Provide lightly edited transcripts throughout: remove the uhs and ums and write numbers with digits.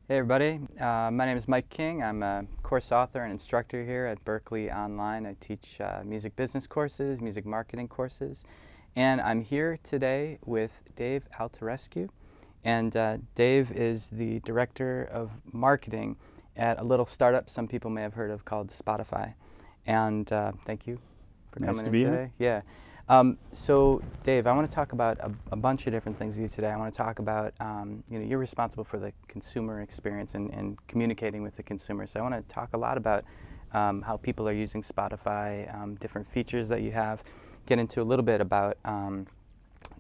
Hey everybody, my name is Mike King. I'm a course author and instructor here at Berklee Online. I teach music business courses, music marketing courses, and I'm here today with Dave Altarescu. And Dave is the director of marketing at a little startup some people may have heard of called Spotify. And thank you for Nice coming to in be today. here. Yeah. So Dave, I want to talk about a bunch of different things with you today. I want to talk about, you're responsible for the consumer experience and communicating with the consumer. So I want to talk a lot about how people are using Spotify, different features that you have, get into a little bit about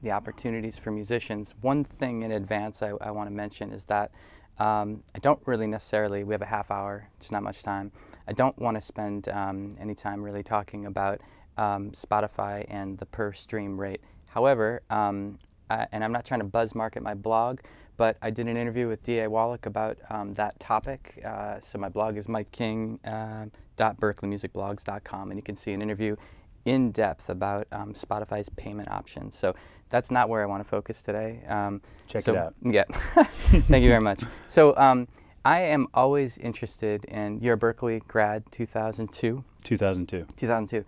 the opportunities for musicians. One thing in advance I want to mention is that I don't really necessarily, we have a half hour, just not much time. I don't want to spend any time really talking about Spotify and the per stream rate. However, and I'm not trying to buzz market my blog, but I did an interview with D.A. Wallach about that topic. So my blog is mikeking.berkleemusicblogs.com, and you can see an interview in depth about Spotify's payment options. So that's not where I want to focus today. Check it out. Yeah, thank you very much. So I am always interested in, you're a Berklee grad, 2002? 2002. 2002.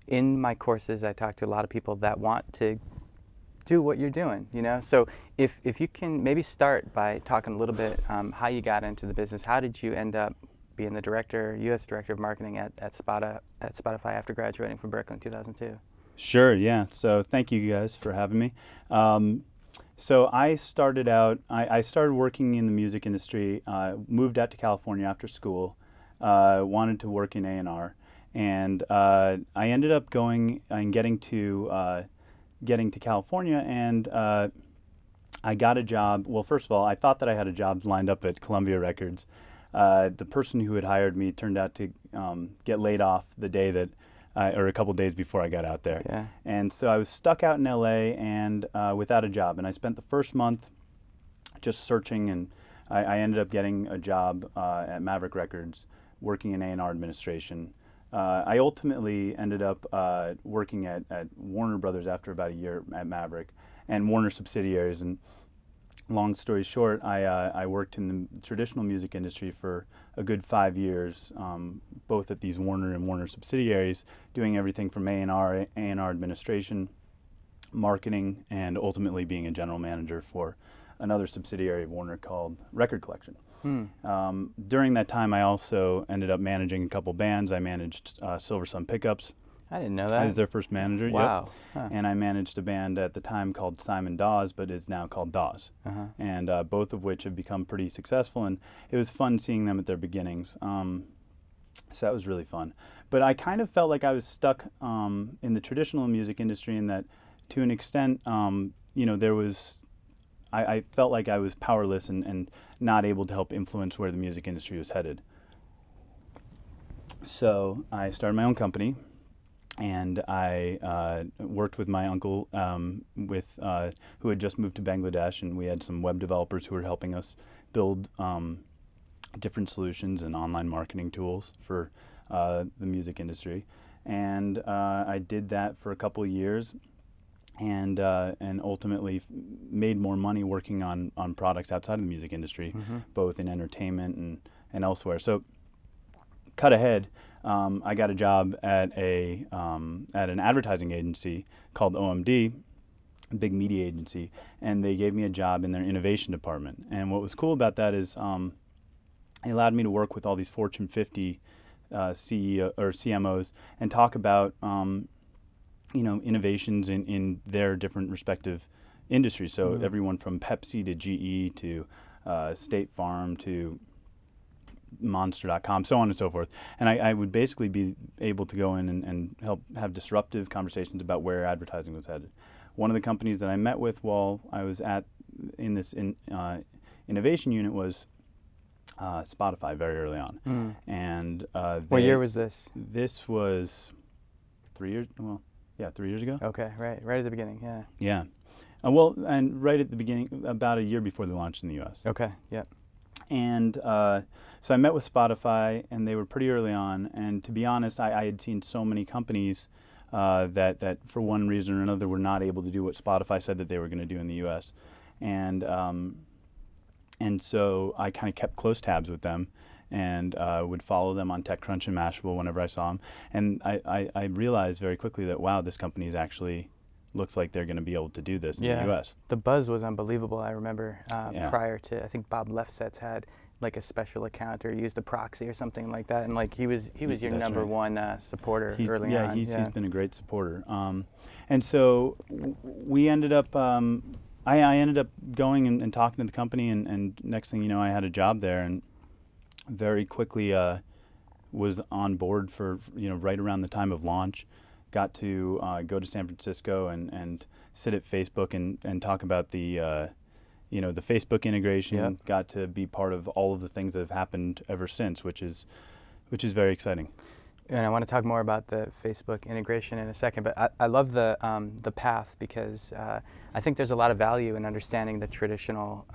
In my courses, I talk to a lot of people that want to do what you're doing, So if you can maybe start by talking a little bit how you got into the business. How did you end up being the U.S. Director of Marketing at Spotify after graduating from Berklee in 2002? Sure, yeah. So thank you guys for having me. So I started out, I started working in the music industry, moved out to California after school, wanted to work in A&R, and I ended up going and getting to California, and I got a job. Well, first of all, I thought that I had a job lined up at Columbia Records. The person who had hired me turned out to get laid off the day that, or a couple days before I got out there. Yeah. And so I was stuck out in LA and without a job. And I spent the first month just searching, and I ended up getting a job at Maverick Records working in A&R administration. I ultimately ended up working at Warner Brothers after about a year at Maverick and Warner subsidiaries. And long story short, I worked in the traditional music industry for a good 5 years, both at these Warner and Warner subsidiaries, doing everything from A&R administration, marketing, and ultimately being a general manager for another subsidiary of Warner called Record Collection. During that time, I also ended up managing a couple bands. I managed Silver Sun Pickups. I didn't know that. I was their first manager. Wow. Yep. Huh. And I managed a band at the time called Simon Dawes, but is now called Dawes. And both of which have become pretty successful. And it was fun seeing them at their beginnings. So that was really fun. But I kind of felt like I was stuck in the traditional music industry, in that, to an extent, there was. I felt like I was powerless and not able to help influence where the music industry was headed. So I started my own company, and I worked with my uncle who had just moved to Bangladesh, and we had some web developers who were helping us build different solutions and online marketing tools for the music industry. And I did that for a couple of years, and ultimately made more money working on products outside of the music industry, both in entertainment and elsewhere. So cut ahead, I got a job at an advertising agency called OMD, a big media agency, and they gave me a job in their innovation department. And what was cool about that is it allowed me to work with all these Fortune 50 CEO or CMOs and talk about innovations in their different respective industries. So everyone from Pepsi to GE to State Farm to Monster.com, so on and so forth. And I would basically be able to go in and help have disruptive conversations about where advertising was headed. One of the companies that I met with while I was in this innovation unit was Spotify very early on. And what year was this? This was 3 years, well, yeah, 3 years ago. Okay, right at the beginning, yeah. Yeah. Well, and right at the beginning, about a year before they launched in the U.S. Okay, yep. And so I met with Spotify, and they were pretty early on. And to be honest, I had seen so many companies that for one reason or another were not able to do what Spotify said that they were going to do in the U.S. And And so I kind of kept close tabs with them and would follow them on TechCrunch and Mashable whenever I saw them. And I realized very quickly that, wow, this company is actually looks like they're going to be able to do this in the U.S. The buzz was unbelievable. I remember prior to, I think Bob Lefsetz had like a special account or used a proxy or something like that, and like he was your number one supporter early on. He's been a great supporter. And so we ended up, I ended up going and talking to the company, and next thing you know, I had a job there, and very quickly was on board for, right around the time of launch. Got to go to San Francisco and sit at Facebook and talk about the the Facebook integration. Yep. Got to be part of all of the things that have happened ever since, which is very exciting. And I want to talk more about the Facebook integration in a second, but I love the path, because I think there's a lot of value in understanding the traditional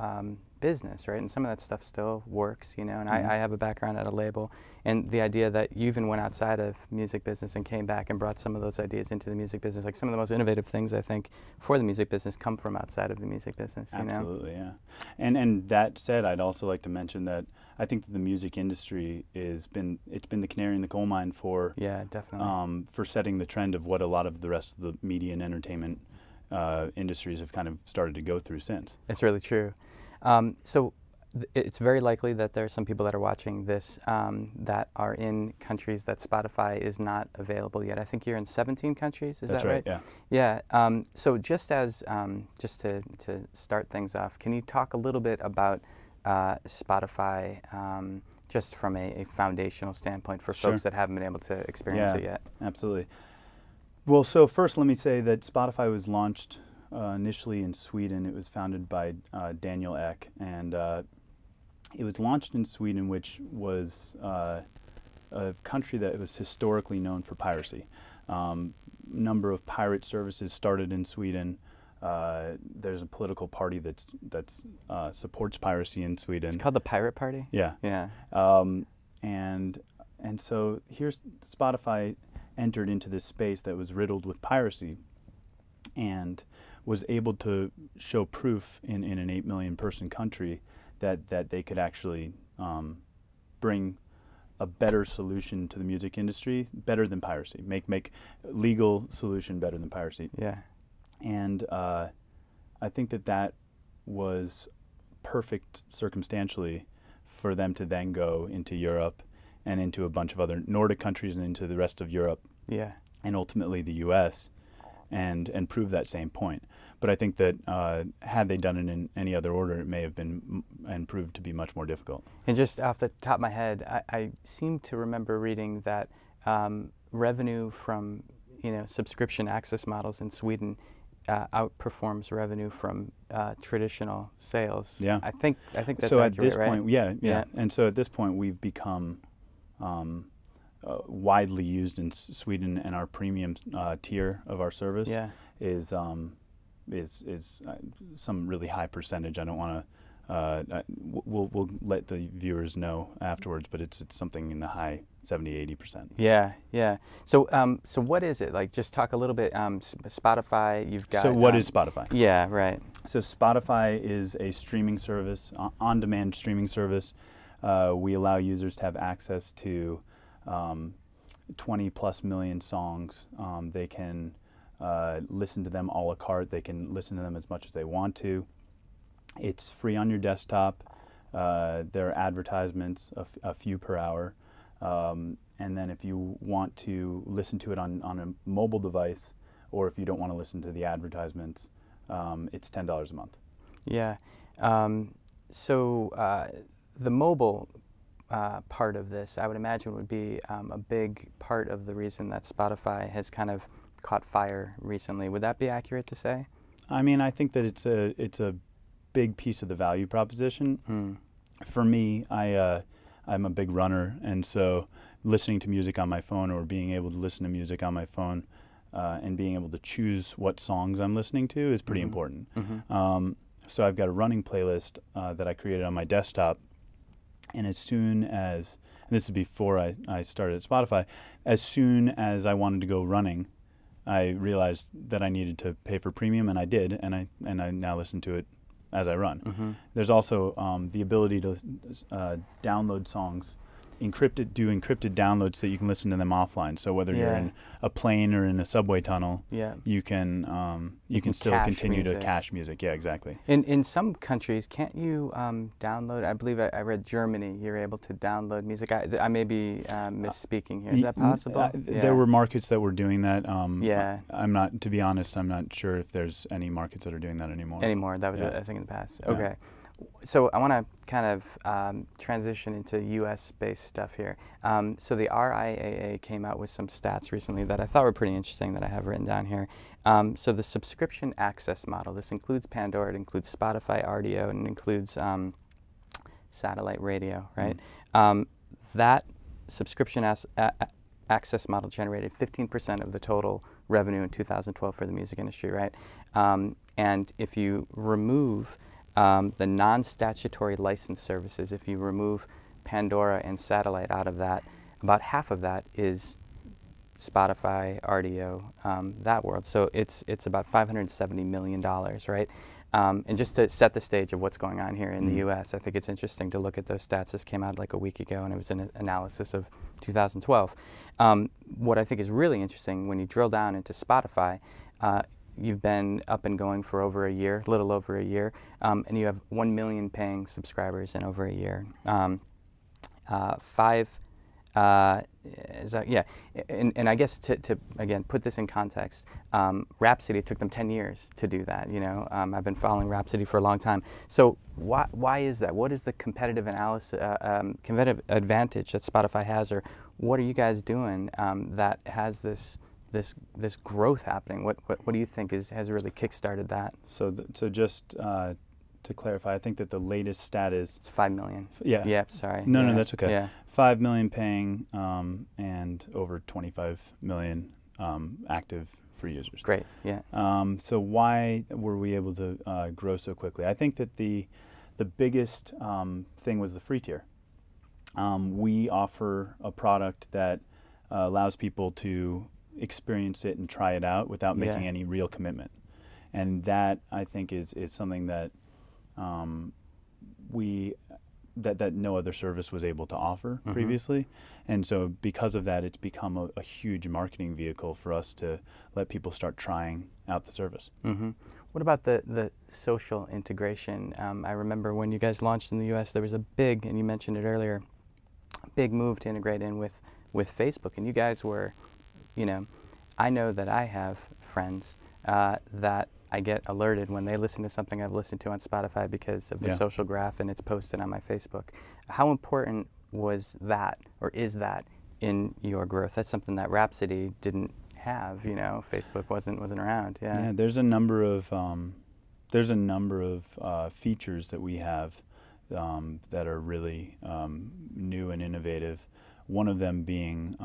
business, right? And some of that stuff still works, and I have a background at a label, and the idea that you even went outside of music business and came back and brought some of those ideas into the music business, like some of the most innovative things I think for the music business come from outside of the music business. Absolutely, yeah. And that said, I'd also like to mention that I think that the music industry it's been the canary in the coal mine for definitely for setting the trend of what a lot of the rest of the media and entertainment industries have kind of started to go through since. It's really true. So it's very likely that there are some people that are watching this that are in countries that Spotify is not available yet. I think you're in 17 countries, is that right? That's right, yeah. Yeah, so just to start things off, can you talk a little bit about Spotify just from a foundational standpoint for folks that haven't been able to experience it yet? Absolutely. Well, so first let me say that Spotify was launched initially in Sweden. It was founded by Daniel Ek, and it was launched in Sweden, which was a country that was historically known for piracy. Number of pirate services started in Sweden. There's a political party that supports piracy in Sweden. It's called the Pirate Party? Yeah. Yeah. And so here's Spotify entered into this space that was riddled with piracy, and was able to show proof in an 8 million person country that they could actually bring a better solution to the music industry, better than piracy, make legal solution better than piracy. Yeah. And I think that was perfect circumstantially for them to then go into Europe and into a bunch of other Nordic countries and into the rest of Europe. Yeah. And ultimately the U.S. and prove that same point. But I think that had they done it in any other order, it may have been and proved to be much more difficult. And just off the top of my head, I seem to remember reading that revenue from subscription access models in Sweden outperforms revenue from traditional sales. Yeah, I think that's so accurate, at this right? point, yeah. And so at this point, we've become widely used in Sweden, and our premium tier of our service is some really high percentage. I don't want to. We'll let the viewers know afterwards, but it's something in the high 70–80%. Yeah, yeah. So so what is it like? Just talk a little bit. Spotify, you've got. So what is Spotify? Yeah, right. So Spotify is a streaming service, on-demand streaming service. We allow users to have access to 20+ million songs. They can listen to them a la carte. They can listen to them as much as they want to. It's free on your desktop. There are advertisements, a few per hour. And then if you want to listen to it on a mobile device, or if you don't want to listen to the advertisements, it's $10 a month. Yeah. So the mobile part of this, I would imagine, would be a big part of the reason that Spotify has kind of caught fire recently. Would that be accurate to say? I mean, I think that it's a big piece of the value proposition. For me, I'm a big runner, and so listening to music on my phone, or being able to listen to music on my phone, and being able to choose what songs I'm listening to is pretty important. So I've got a running playlist that I created on my desktop, and as soon as, and this is before I started at Spotify, as soon as I wanted to go running, I realized that I needed to pay for premium, and I did, and I now listen to it as I run. Mm-hmm. There's also the ability to download songs, do encrypted downloads so that you can listen to them offline. So whether you're in a plane or in a subway tunnel, you can still continue to cache music. Yeah, exactly. In some countries, can't you download? I believe I read Germany. You're able to download music. I may be misspeaking here. Is that possible? There were markets that were doing that. Yeah. I'm not, to be honest, I'm not sure if there's any markets that are doing that anymore. That was I think in the past. Okay. So I want to kind of transition into U.S.-based stuff here. So the RIAA came out with some stats recently that I thought were pretty interesting that I have written down here. So the subscription access model, this includes Pandora, it includes Spotify, RDO, and it includes satellite radio, right? That subscription access model generated 15% of the total revenue in 2012 for the music industry, right? And if you remove the non-statutory license services, if you remove Pandora and satellite out of that, about half of that is Spotify, RDO, that world. So it's about $570 million, right? And just to set the stage of what's going on here in the U.S., I think it's interesting to look at those stats. This came out like a week ago, and it was an analysis of 2012. What I think is really interesting when you drill down into Spotify, you've been up and going for over a year, a little over a year, and you have 1 million paying subscribers in over a year. And I guess to again put this in context, Rhapsody took them 10 years to do that. You know, I've been following Rhapsody for a long time. So why is that? What is the competitive competitive advantage that Spotify has, or what are you guys doing that has this growth happening? What do you think has really kickstarted that? So just to clarify, I think that the latest stat is it's 5 million. Yeah. Yeah. Sorry. No, that's okay. Yeah. 5 million paying and over 25 million active free users. Great. Yeah. So why were we able to grow so quickly? I think that the biggest thing was the free tier. We offer a product that allows people to experience it and try it out without making any real commitment, and that I think is something that that no other service was able to offer previously, and so because of that, it's become a huge marketing vehicle for us to let people start trying out the service. What about the social integration? I remember when you guys launched in the U.S., there was a big, and you mentioned it earlier, big move to integrate in with Facebook, and you guys were, you know, I know that I have friends that I get alerted when they listen to something I've listened to on Spotify because of the social graph, and it's posted on my Facebook. How important was that, or is that, in your growth? That's something that Rhapsody didn't have. You know, Facebook wasn't around. Yeah. There's a number of features that we have that are really new and innovative. One of them being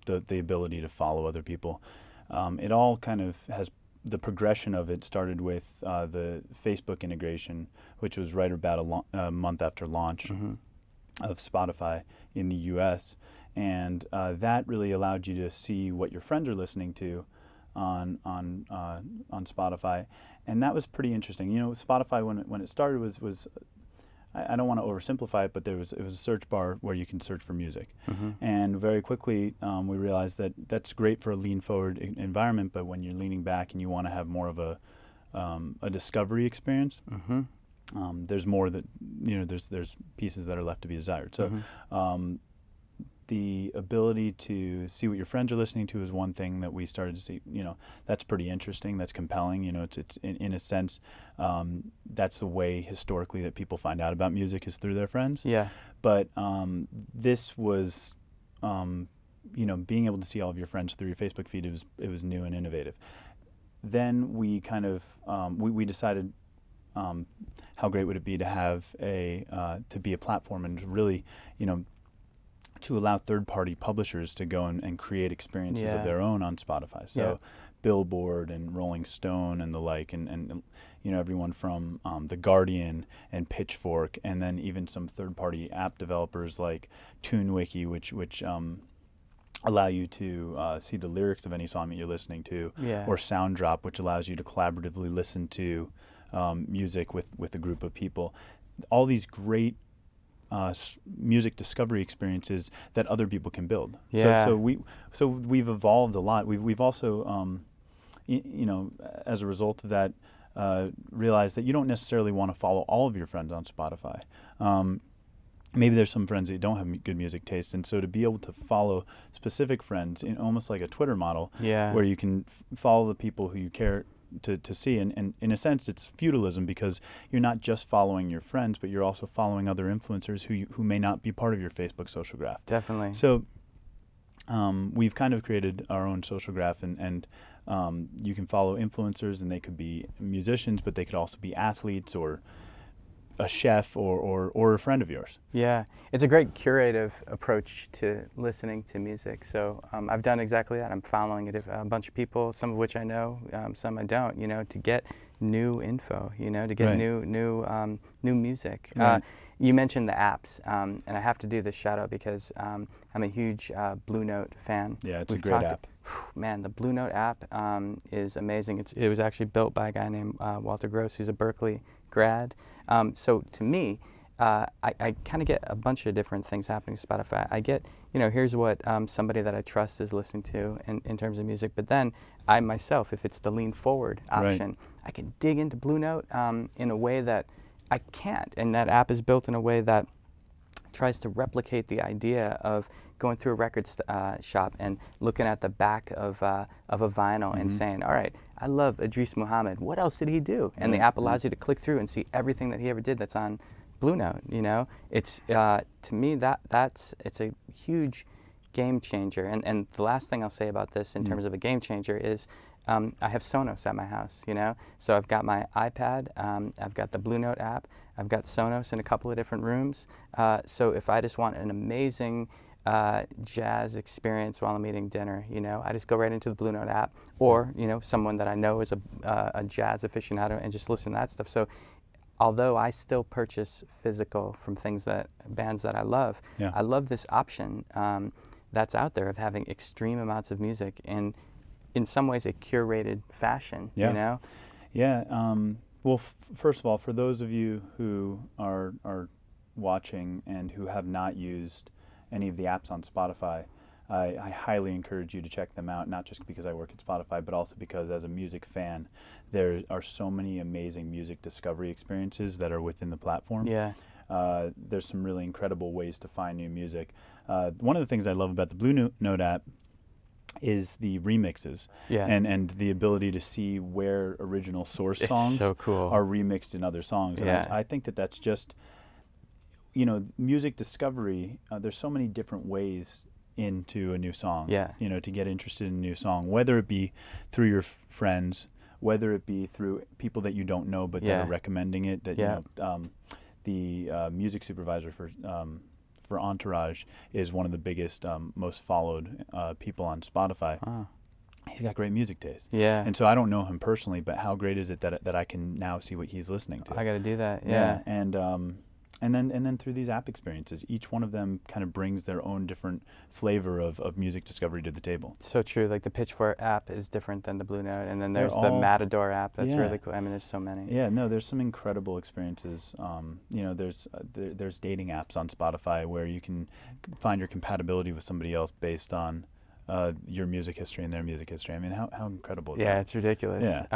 the ability to follow other people. It all kind of has, the progression of it started with the Facebook integration, which was right about a month after launch of Spotify in the U.S. And that really allowed you to see what your friends are listening to on Spotify, and that was pretty interesting. You know, Spotify when it started was I don't want to oversimplify it, but it was a search bar where you can search for music. And very quickly we realized that that's great for a lean forward environment, but when you're leaning back and you want to have more of a discovery experience, there's more that, you know, there's pieces that are left to be desired. So the ability to see what your friends are listening to is one thing that we started to see. You know, that's pretty interesting. That's compelling. You know, it's in a sense, that's the way historically that people find out about music is through their friends. Yeah. But this was, you know, being able to see all of your friends through your Facebook feed. It was new and innovative. Then we kind of we decided how great would it be to have to be a platform and to really, you know, to allow third-party publishers to go and create experiences of their own on Spotify. So Billboard and Rolling Stone and the like, and you know, everyone from The Guardian and Pitchfork, and then even some third-party app developers like TuneWiki, which allow you to see the lyrics of any song that you're listening to, or SoundDrop, which allows you to collaboratively listen to music with a group of people. All these great music discovery experiences that other people can build. Yeah. So we've evolved a lot. We've also you know, as a result of that, realized that you don't necessarily want to follow all of your friends on Spotify. Maybe there's some friends that don't have good music taste, and so to be able to follow specific friends in almost like a Twitter model, where you can follow the people who you care to see, and in a sense it's feudalism, because you're not just following your friends, but you're also following other influencers who may not be part of your Facebook social graph. Definitely. So we've kind of created our own social graph, and you can follow influencers, and they could be musicians, but they could also be athletes or a chef or a friend of yours. Yeah, it's a great curative approach to listening to music. So I've done exactly that. I'm following a bunch of people, some of which I know, some I don't, you know, to get new info, you know, to get new music. Right. You mentioned the apps, and I have to do this shout out because I'm a huge Blue Note fan. Yeah, it's a great app. Man, the Blue Note app is amazing. It was actually built by a guy named Walter Gross, who's a Berklee grad. So to me, I kind of get a bunch of different things happening to Spotify. I get, you know, here's what somebody that I trust is listening to in terms of music, but then I myself, if it's the lean forward option, I can dig into Blue Note in a way that I can't. And that app is built in a way that tries to replicate the idea of going through a record shop and looking at the back of a vinyl and saying, all right, I love Idris Muhammad. What else did he do? And the app allows you to click through and see everything that he ever did that's on Blue Note. You know, it's to me it's a huge game changer. And the last thing I'll say about this in terms of a game changer is I have Sonos at my house. You know, so I've got my iPad, I've got the Blue Note app, I've got Sonos in a couple of different rooms. So if I just want an amazing jazz experience while I'm eating dinner, you know, I just go right into the Blue Note app, or you know, someone that I know is a jazz aficionado, and just listen to that stuff. So although I still purchase physical from bands that I love, I love this option that's out there of having extreme amounts of music in some ways a curated fashion. You know? Yeah. Well, first of all, for those of you who are watching and who have not used any of the apps on Spotify, I highly encourage you to check them out, not just because I work at Spotify, but also because as a music fan, there are so many amazing music discovery experiences that are within the platform. Yeah. There's some really incredible ways to find new music. One of the things I love about the Blue Note app is the remixes and the ability to see where original source songs are remixed in other songs. And I think that that's just, you know, music discovery. There's so many different ways into a new song. You know, to get interested in a new song, whether it be through your friends, whether it be through people that you don't know but that are recommending it. That you know, the music supervisor for Altarescu is one of the biggest, most followed people on Spotify. He's got great music taste. And so I don't know him personally, but how great is it that I can now see what he's listening to? I got to do that. And then through these app experiences, each one of them kind of brings their own different flavor of music discovery to the table. So true. Like the Pitchfork app is different than the Blue Note, and then there's the Matador app. That's really cool. I mean, there's so many. Yeah, no, there's some incredible experiences. You know, there's dating apps on Spotify where you can find your compatibility with somebody else based on your music history and their music history. I mean, how incredible is that? Yeah, it's ridiculous.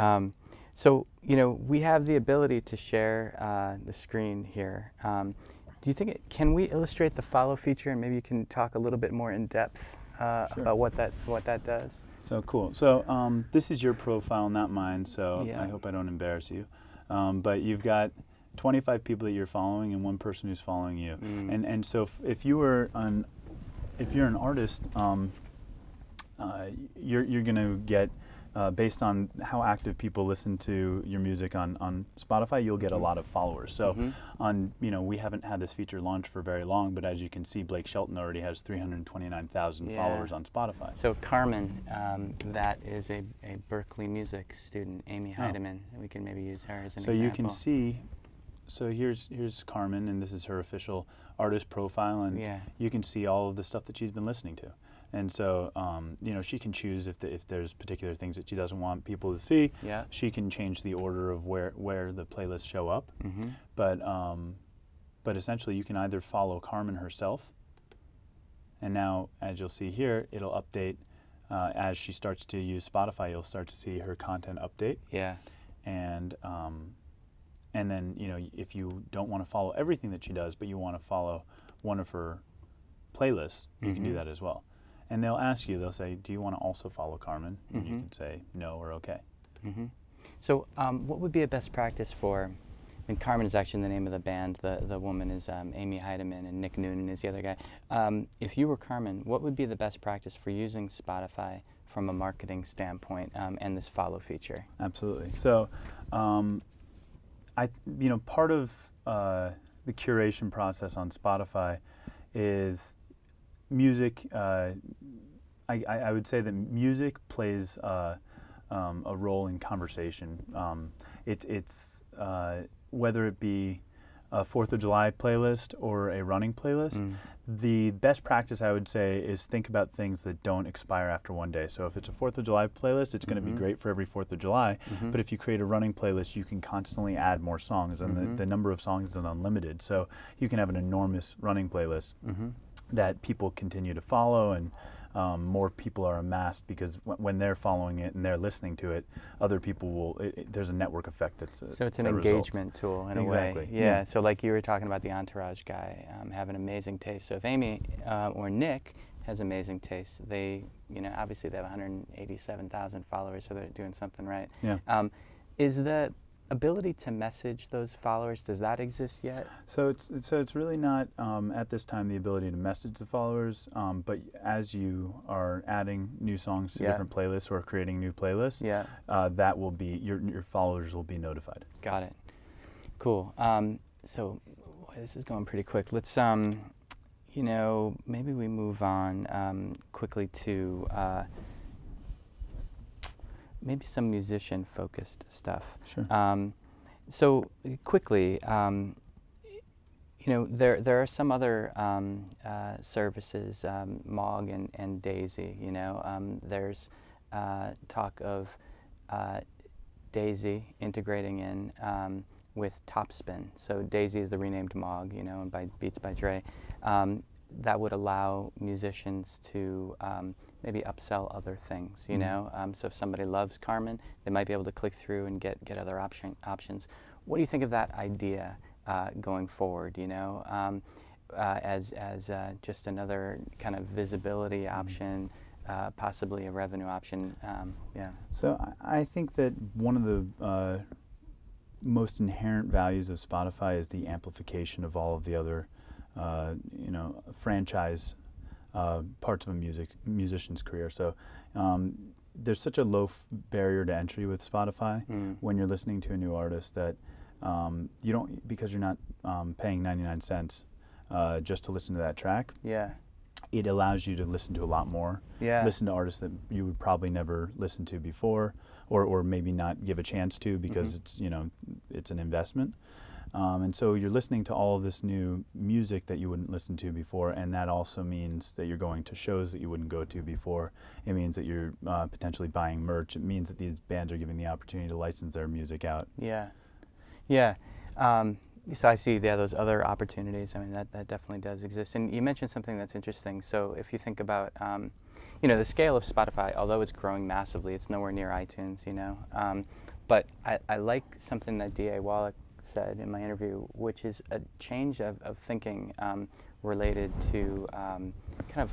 So, you know, we have the ability to share the screen here. Do you think can we illustrate the follow feature, and maybe you can talk a little bit more in depth about what that does? So cool. So this is your profile, not mine. So I hope I don't embarrass you. But you've got 25 people that you're following and one person who's following you. And so if you're an artist, you're going to get. Based on how active people listen to your music on Spotify, you'll get a lot of followers. So we haven't had this feature launched for very long, but as you can see, Blake Shelton already has 329,000 followers on Spotify. So Carmen, that is a Berklee music student, Amy Heidemann. We can maybe use her as an example. So you can see, so here's Carmen, and this is her official artist profile, and you can see all of the stuff that she's been listening to. And so, you know, she can choose if there's particular things that she doesn't want people to see. Yeah. She can change the order of where the playlists show up. Mm-hmm. But essentially, you can either follow Carmen herself, and now, as you'll see here, it'll update as she starts to use Spotify. You'll start to see her content update. Yeah. And then, you know, if you don't want to follow everything that she does, but you want to follow one of her playlists, you can do that as well. And they'll ask you, they'll say, do you want to also follow Carmen? And you can say no or okay. So what would be a best practice for, and Carmen is actually the name of the band, the woman is Amy Heidemann and Nick Noonan is the other guy. If you were Carmen, what would be the best practice for using Spotify from a marketing standpoint and this follow feature? Absolutely. So, you know, part of the curation process on Spotify is music. I would say that music plays a role in conversation. It's whether it be a 4th of July playlist or a running playlist. The best practice, I would say, is think about things that don't expire after one day. So if it's a 4th of July playlist, it's going to be great for every 4th of July. But if you create a running playlist, you can constantly add more songs, and the number of songs is unlimited. So you can have an enormous running playlist that people continue to follow, and more people are amassed because when they're following it and they're listening to it, other people will. There's a network effect that's so it's an engagement tool in a way. Yeah. So like you were talking about the Entourage guy having amazing taste. So if Amy or Nick has amazing taste, they, you know, obviously they have 187,000 followers, so they're doing something right. Yeah. Is the ability to message those followers, does that exist yet? So it's really not at this time the ability to message the followers, but as you are adding new songs to different playlists or creating new playlists, that will be your followers will be notified. Got it. Cool. So boy, this is going pretty quick. Let's you know, maybe we move on quickly to maybe some musician-focused stuff. Sure. So quickly, you know, there are some other services, Mog and Daisy. You know, there's talk of Daisy integrating in with Topspin. So Daisy is the renamed Mog, you know, and by Beats by Dre. That would allow musicians to maybe upsell other things, you know. So if somebody loves Carmen, they might be able to click through and get other options. What do you think of that idea going forward, you know, as just another kind of visibility option, possibly a revenue option? Yeah. So I think that one of the most inherent values of Spotify is the amplification of all of the other you know, franchise parts of a musician's career. So there's such a low barrier to entry with Spotify when you're listening to a new artist that you don't, because you're not paying 99 cents just to listen to that track. Yeah. It allows you to listen to a lot more. Yeah. Listen to artists that you would probably never listen to before, or maybe not give a chance to because it's, you know, it's an investment. And so you're listening to all of this new music that you wouldn't listen to before, and that also means that you're going to shows that you wouldn't go to before. It means that you're potentially buying merch. It means that these bands are given the opportunity to license their music out. Yeah. Yeah. So I see, those other opportunities. I mean, that definitely does exist. And you mentioned something that's interesting. So if you think about, you know, the scale of Spotify, although it's growing massively, it's nowhere near iTunes, you know. But I like something that D.A. Wallach said in my interview, which is a change of thinking related to kind of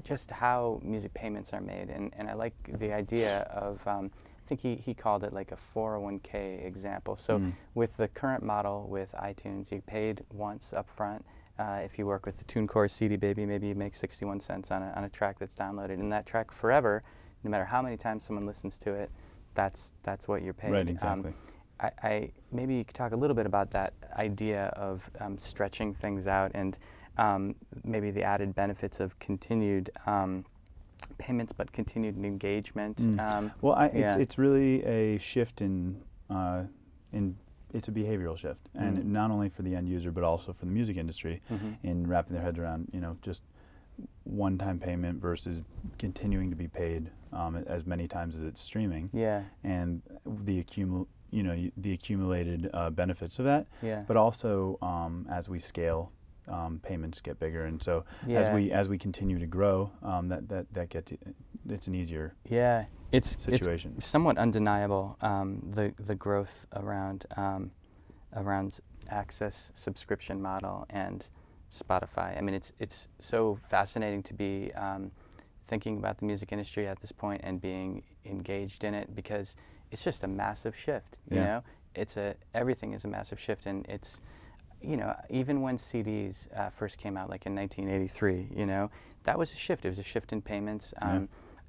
just how music payments are made. And I like the idea of, I think he called it like a 401k example. So with the current model with iTunes, you paid once up front. If you work with the TuneCore CD Baby, maybe you make 61 cents on a track that's downloaded. And that track forever, no matter how many times someone listens to it, that's what you're paid. Right, exactly. I maybe you could talk a little bit about that idea of stretching things out and maybe the added benefits of continued payments, but continued engagement. Well, it's really a shift in it's a behavioral shift, and not only for the end user, but also for the music industry in wrapping their heads around, you know, just one-time payment versus continuing to be paid as many times as it's streaming. Yeah. And the the accumulated benefits of that. Yeah. But also as we scale, payments get bigger, and so as we continue to grow, that gets it's an easier situation. It's somewhat undeniable, the growth around access subscription model and Spotify. I mean, it's so fascinating to be thinking about the music industry at this point and being engaged in it, because it's just a massive shift. You know, everything is a massive shift, and it's, you know, even when CDs first came out, like in 1983, you know, that was a shift. It was a shift in payments.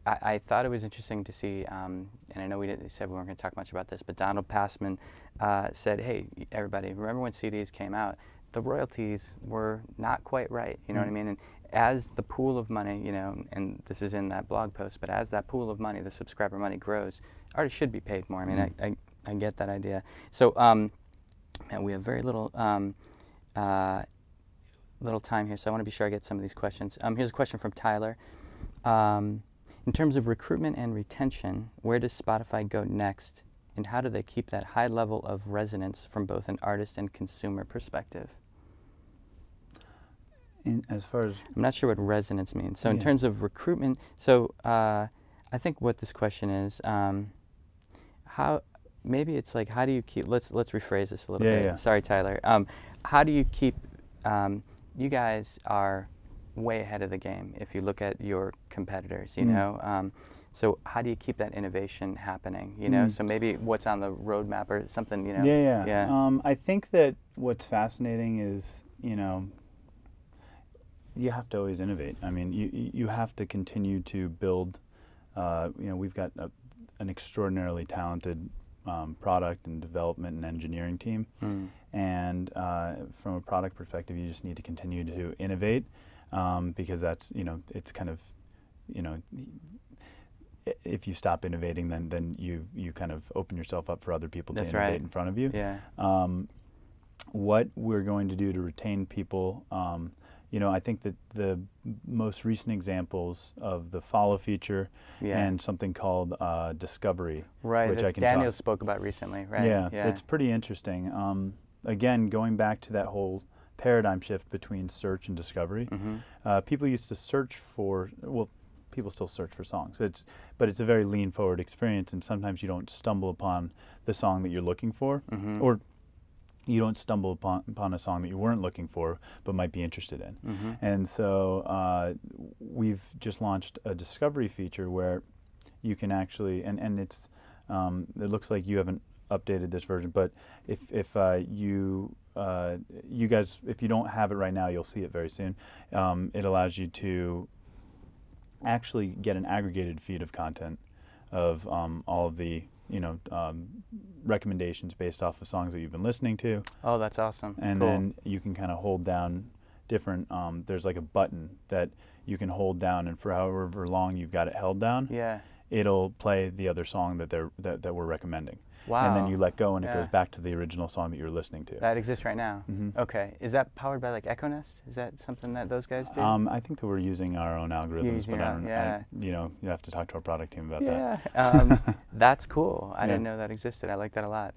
I thought it was interesting to see, and I know we said we weren't going to talk much about this, but Donald Passman said, hey, everybody, remember when CDs came out? The royalties were not quite right, you know what I mean? And as the pool of money, you know, and this is in that blog post, but as that pool of money, the subscriber money grows, artists should be paid more. I mean, I get that idea. So, and we have very little little time here, so I want to be sure I get some of these questions. Here's a question from Tyler. In terms of recruitment and retention, where does Spotify go next, and how do they keep that high level of resonance from both an artist and consumer perspective? As far as I'm not sure what resonance means. So in terms of recruitment, so I think what this question is, how maybe it's like, how do you keep? Let's rephrase this a little bit. Yeah. Sorry, Tyler. How do you keep? You guys are way ahead of the game if you look at your competitors. You know. So how do you keep that innovation happening? You know. So maybe what's on the roadmap or something. You know. Yeah. I think that what's fascinating is, you know, you have to always innovate. I mean, you have to continue to build. You know, we've got an extraordinarily talented product and development and engineering team, and from a product perspective, you just need to continue to innovate, because that's, you know, it's kind of, you know, if you stop innovating, then you kind of open yourself up for other people to innovate in front of you. Yeah. What we're going to do to retain people. You know, I think that the most recent examples of the follow feature and something called Discovery, which I can Daniel spoke about recently, right? Yeah, it's pretty interesting. Again, going back to that whole paradigm shift between search and discovery, people used to search for, well, people still search for songs, but it's a very lean forward experience, and sometimes you don't stumble upon the song that you're looking for, or you don't stumble upon a song that you weren't looking for but might be interested in. And so we've just launched a discovery feature where you can actually, and it's, it looks like you haven't updated this version, but if you guys, if you don't have it right now, you'll see it very soon. It allows you to actually get an aggregated feed of content of all of the, you know, recommendations based off of songs that you've been listening to. Oh, that's awesome. And cool. then you can kind of hold down different, there's like a button that you can hold down, and for however long you've got it held down, it'll play the other song that we're recommending. Wow. And then you let go, and it goes back to the original song that you're listening to. That exists right now? Okay. Is that powered by like Echo Nest? Is that something that those guys do? I think that we're using our own algorithms, but you know, you have to talk to our product team about that. That's cool. I didn't know that existed. I like that a lot.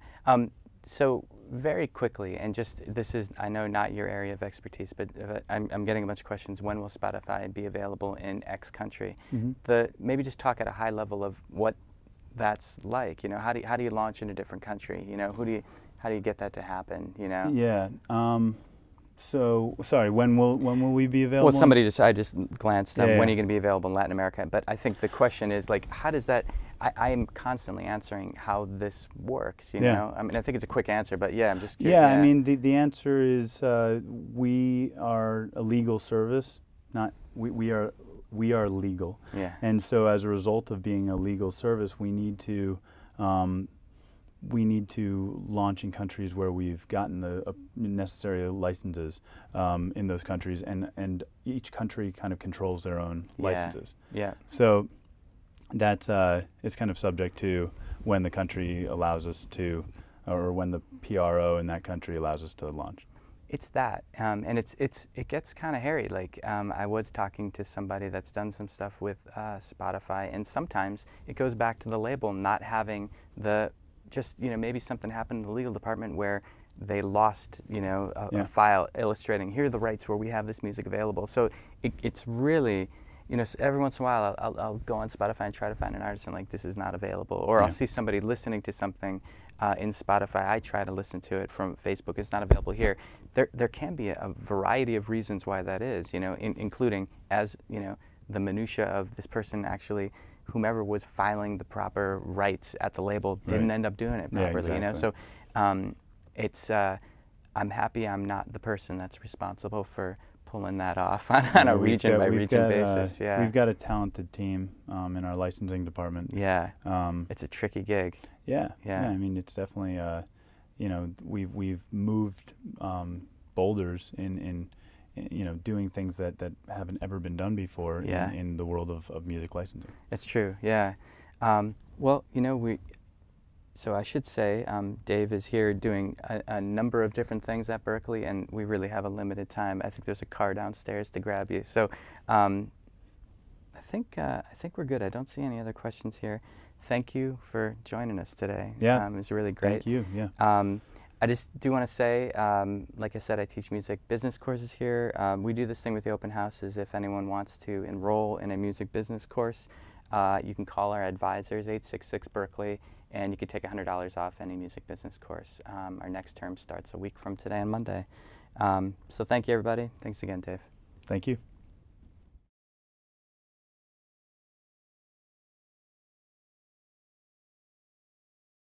So very quickly, and just, this is, I know, not your area of expertise, but I'm getting a bunch of questions. When will Spotify be available in X country? Maybe just talk at a high level of what that's like. You know, how do you launch in a different country? You know, how do you get that to happen? You know? Yeah. So sorry. When will we be available? Well, I just glanced. When are you going to be available in Latin America? But I think the question is like, how does that? I am constantly answering how this works. You know, I mean, I think it's a quick answer, but I'm just curious. I mean, the answer is we are a legal service. We are legal. And so as a result of being a legal service, we need to launch in countries where we've gotten the necessary licenses in those countries, and each country kind of controls their own licenses. So that's it's kind of subject to when the country allows us to, or when the PRO in that country allows us to launch. It's that, and it gets kind of hairy. Like I was talking to somebody that's done some stuff with Spotify, and sometimes it goes back to the label not having the maybe something happened in the legal department where they lost a file illustrating here are the rights where we have this music available. So it's really every once in a while I'll go on Spotify and try to find an artist and like this is not available, or I'll see somebody listening to something in Spotify. I try to listen to it from Facebook. It's not available here. There can be a variety of reasons why that is, including the minutia of this person actually, whomever was filing the proper rights at the label didn't end up doing it properly. Yeah, exactly. So it's I'm happy I'm not the person that's responsible for pulling that off on a region by region basis. We've got a talented team in our licensing department. Yeah, it's a tricky gig. Yeah. I mean, it's definitely we've moved boulders in doing things that haven't ever been done before in the world of music licensing. It's true. Yeah. Well, so I should say Dave is here doing a number of different things at Berklee, and we really have a limited time. I think there's a car downstairs to grab you. So I think we're good. I don't see any other questions here. Thank you for joining us today. Yeah, it was really great. Thank you. Yeah. I just do want to say, like I said, I teach music business courses here. We do this thing with the open houses. If anyone wants to enroll in a music business course, you can call our advisors, 866 Berklee, and you can take $100 off any music business course. Our next term starts a week from today on Monday. So thank you, everybody. Thanks again, Dave. Thank you.